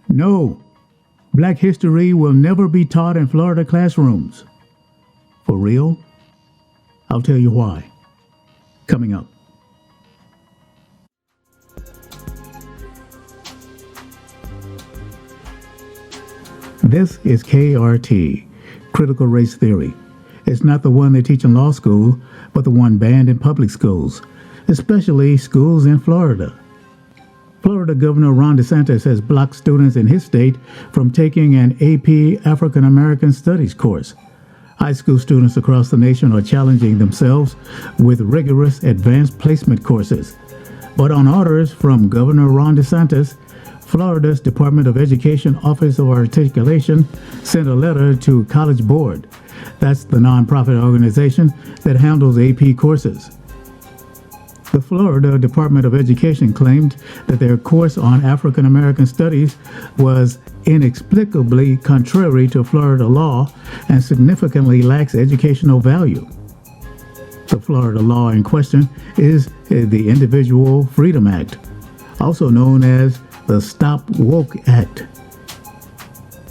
No, Black history will never be taught in Florida classrooms. For real? I'll tell you why. Coming up. This is KRT, Critical Race Theory. It's not the one they teach in law school, but the one banned in public schools, especially schools in Florida. Florida Governor Ron DeSantis has blocked students in his state from taking an AP African American Studies course. High school students across the nation are challenging themselves with rigorous advanced placement courses. But on orders from Governor Ron DeSantis, Florida's Department of Education Office of Articulation sent a letter to College Board. That's the nonprofit organization that handles AP courses. The Florida Department of Education claimed that their course on African American Studies was inexplicably contrary to Florida law and significantly lacks educational value. The Florida law in question is the Individual Freedom Act, also known as the Stop Woke Act.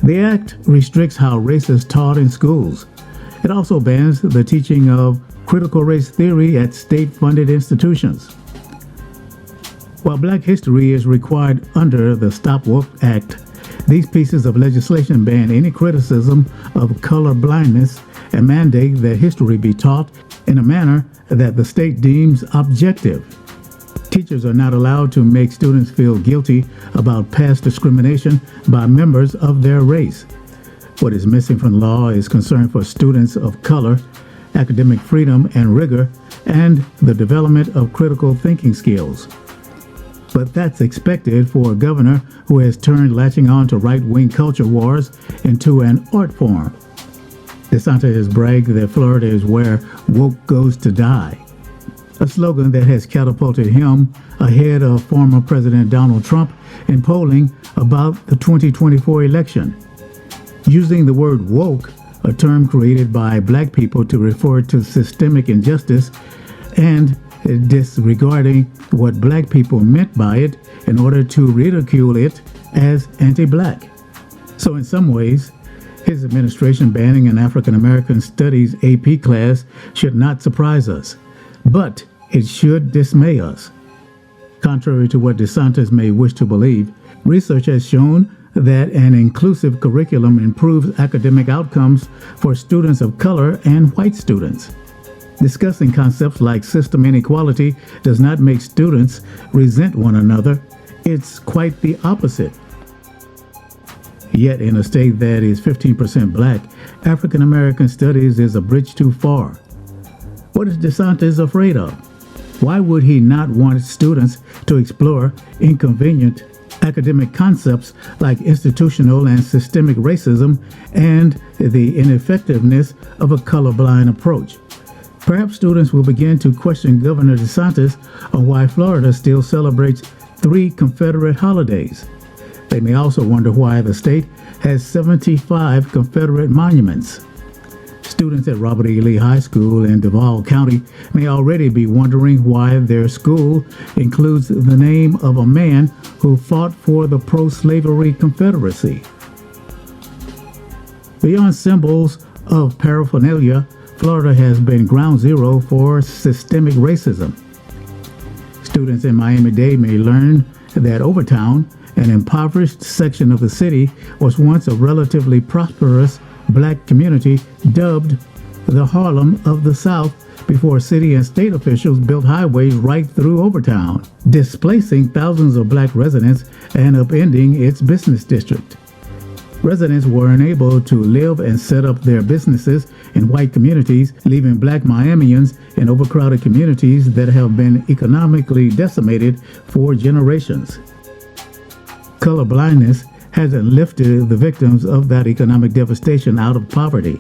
The act restricts how race is taught in schools. It also bans the teaching of critical race theory at state-funded institutions. While Black history is required under the Stop Woke Act, these pieces of legislation ban any criticism of color blindness and mandate that history be taught in a manner that the state deems objective. Teachers are not allowed to make students feel guilty about past discrimination by members of their race. What is missing from the law is concern for students of color, academic freedom and rigor, and the development of critical thinking skills. But that's expected for a governor who has turned latching on to right-wing culture wars into an art form. DeSantis has bragged that Florida is where woke goes to die, a slogan that has catapulted him ahead of former President Donald Trump in polling about the 2024 election. Using the word woke, a term created by Black people to refer to systemic injustice, and disregarding what Black people meant by it in order to ridicule it as anti-Black. So in some ways, his administration banning an African American Studies AP class should not surprise us, but it should dismay us. Contrary to what DeSantis may wish to believe, research has shown that an inclusive curriculum improves academic outcomes for students of color and white students. Discussing concepts like system inequality does not make students resent one another. It's quite the opposite. Yet in a state that is 15% Black, African American Studies is a bridge too far. What is DeSantis afraid of? Why would he not want students to explore inconvenient academic concepts like institutional and systemic racism and the ineffectiveness of a colorblind approach? Perhaps students will begin to question Governor DeSantis on why Florida still celebrates 3 Confederate holidays. They may also wonder why the state has 75 Confederate monuments. Students at Robert E. Lee High School in Duval County may already be wondering why their school includes the name of a man who fought for the pro-slavery Confederacy. Beyond symbols of paraphernalia, Florida has been ground zero for systemic racism. Students in Miami-Dade may learn that Overtown, an impoverished section of the city, was once a relatively prosperous Black community dubbed the Harlem of the South before city and state officials built highways right through Overtown, displacing thousands of Black residents and upending its business district. Residents were unable to live and set up their businesses in white communities, leaving Black Miamians in overcrowded communities that have been economically decimated for generations. Color blindness hasn't lifted the victims of that economic devastation out of poverty.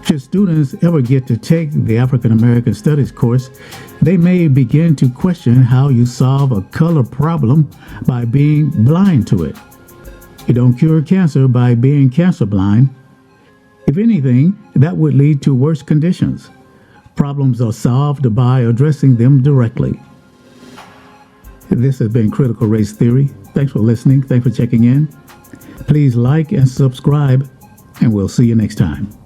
Should students ever get to take the African American Studies course, they may begin to question how you solve a color problem by being blind to it. You don't cure cancer by being cancer blind. If anything, that would lead to worse conditions. Problems are solved by addressing them directly. This has been Critical Race Theory. Thanks for listening. Thanks for checking in. Please like and subscribe, and we'll see you next time.